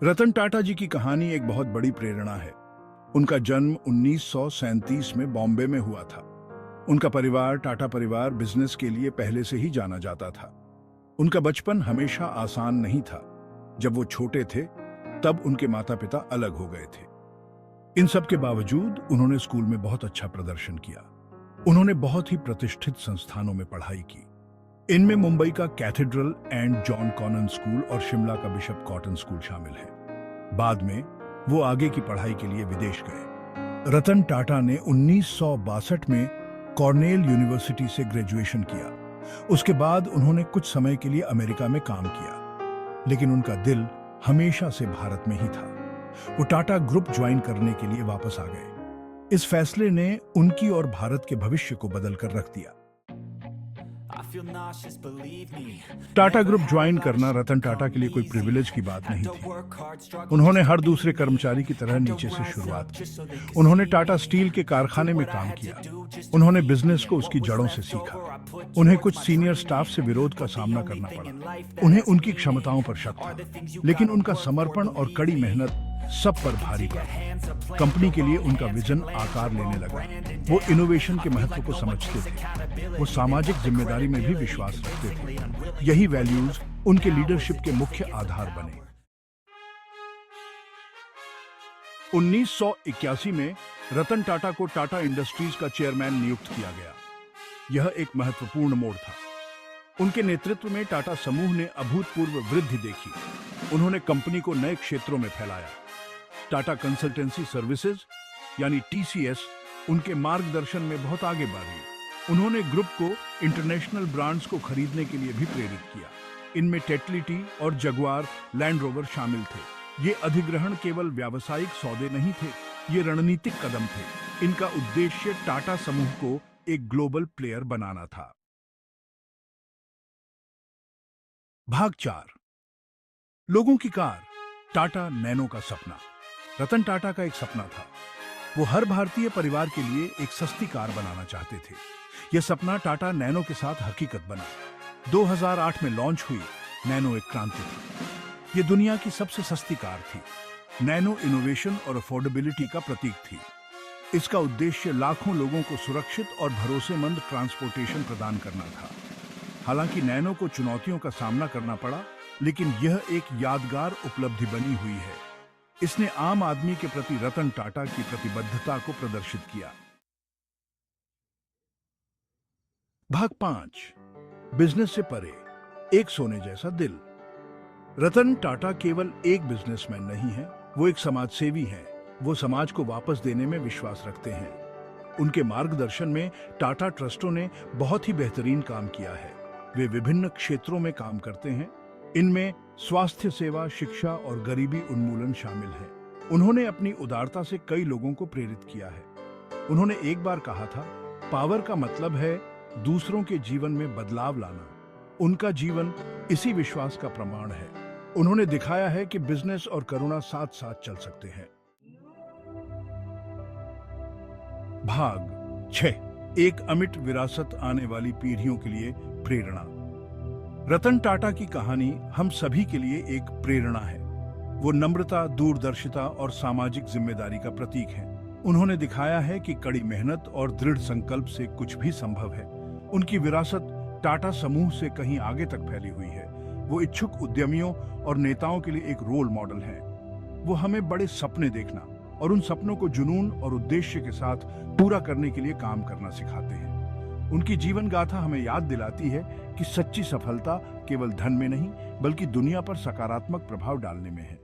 रतन टाटा जी की कहानी एक बहुत बड़ी प्रेरणा है। उनका जन्म 1937 में बॉम्बे में हुआ था। उनका परिवार टाटा परिवार बिजनेस के लिए पहले से ही जाना जाता था। उनका बचपन हमेशा आसान नहीं था। जब वो छोटे थे तब उनके माता पिता अलग हो गए थे। इन सब के बावजूद उन्होंने स्कूल में बहुत अच्छा प्रदर्शन किया। उन्होंने बहुत ही प्रतिष्ठित संस्थानों में पढ़ाई की। इनमें मुंबई का cathedral and John Connon school और शिमला का बिशप कॉटन स्कूल शामिल है। बाद में वो आगे की पढ़ाई के लिए विदेश गए। रतन टाटा ने 1962 में कॉर्नेल यूनिवर्सिटी से ग्रेजुएशन किया। उसके बाद उन्होंने कुछ समय के लिए अमेरिका में काम किया, लेकिन उनका दिल हमेशा से भारत में ही था। वो टाटा ग्रुप ज्वाइन करने के लिए वापस आ गए। इस फैसले ने उनकी और भारत के भविष्य को बदलकर रख दिया। टाटा ग्रुप ज्वाइन करना रतन टाटा के लिए कोई प्रिविलेज की बात नहीं थी। उन्होंने हर दूसरे कर्मचारी की तरह नीचे से शुरुआत की। उन्होंने टाटा स्टील के कारखाने में काम किया। उन्होंने बिजनेस को उसकी जड़ों से सीखा। उन्हें कुछ सीनियर स्टाफ से विरोध का सामना करना पड़ा। उन्हें उनकी क्षमताओं पर शक था, लेकिन उनका समर्पण और कड़ी मेहनत सब पर भारी पड़ा। कंपनी के लिए उनका विजन आकार लेने लगा। वो इनोवेशन के महत्व को समझते थे। वो सामाजिक जिम्मेदारी में भी विश्वास रखते थे। यही वैल्यूज उनके लीडरशिप के मुख्य आधार बने। 1981 में रतन टाटा को टाटा इंडस्ट्रीज का चेयरमैन नियुक्त किया गया। यह एक महत्वपूर्ण मोड़ था। उनके नेतृत्व में टाटा समूह ने अभूतपूर्व वृद्धि देखी। उन्होंने कंपनी को नए क्षेत्रों में फैलाया। टाटा कंसल्टेंसी सर्विसेज यानी टीसीएस उनके मार्गदर्शन में बहुत आगे बढ़ी। उन्होंने ग्रुप को इंटरनेशनल ब्रांड्स को खरीदने के लिए भी प्रेरित किया। इनमें टेटलिटी और जगुआर लैंड रोवर शामिल थे। ये अधिग्रहण केवल व्यावसायिक सौदे नहीं थे, ये रणनीतिक कदम थे। इनका उद्देश्य टाटा समूह को एक ग्लोबल प्लेयर बनाना था। भाग 4। लोगों की कार, टाटा नैनो का सपना। रतन टाटा का एक सपना था। वो हर भारतीय परिवार के लिए एक सस्ती कार बनाना चाहते थे। यह सपना टाटा नैनो के साथ हकीकत बना। 2008 में लॉन्च हुई नैनो एक क्रांति थी। ये दुनिया की सबसे सस्ती कार थी। नैनो इनोवेशन और अफोर्डेबिलिटी का प्रतीक थी। इसका उद्देश्य लाखों लोगों को सुरक्षित और भरोसेमंद ट्रांसपोर्टेशन प्रदान करना था। हालांकि नैनो को चुनौतियों का सामना करना पड़ा, लेकिन यह एक यादगार उपलब्धि बनी हुई है। इसने आम आदमी के प्रति रतन टाटा की प्रतिबद्धता को प्रदर्शित किया। भाग 5। बिजनेस से परे, एक सोने जैसा दिल। रतन टाटा केवल एक बिजनेसमैन नहीं है, वो एक समाजसेवी हैं। वो समाज को वापस देने में विश्वास रखते हैं। उनके मार्गदर्शन में टाटा ट्रस्टों ने बहुत ही बेहतरीन काम किया है। वे विभिन्न क्षेत्रों में काम करते हैं। इनमें स्वास्थ्य सेवा, शिक्षा और गरीबी उन्मूलन शामिल है। उन्होंने अपनी उदारता से कई लोगों को प्रेरित किया है। उन्होंने एक बार कहा था, पावर का मतलब है दूसरों के जीवन में बदलाव लाना। उनका जीवन इसी विश्वास का प्रमाण है। उन्होंने दिखाया है कि बिजनेस और करुणा साथ साथ चल सकते हैं। भाग 6। एक अमिट विरासत आने वाली पीढ़ियों के लिए प्रेरणा। रतन टाटा की कहानी हम सभी के लिए एक प्रेरणा है। वो नम्रता, दूरदर्शिता और सामाजिक जिम्मेदारी का प्रतीक है। उन्होंने दिखाया है कि कड़ी मेहनत और दृढ़ संकल्प से कुछ भी संभव है। उनकी विरासत टाटा समूह से कहीं आगे तक फैली हुई है। वो इच्छुक उद्यमियों और नेताओं के लिए एक रोल मॉडल है। वो हमें बड़े सपने देखना और उन सपनों को जुनून और उद्देश्य के साथ पूरा करने के लिए काम करना सिखाते हैं। उनकी जीवन गाथा हमें याद दिलाती है कि सच्ची सफलता केवल धन में नहीं, बल्कि दुनिया पर सकारात्मक प्रभाव डालने में है।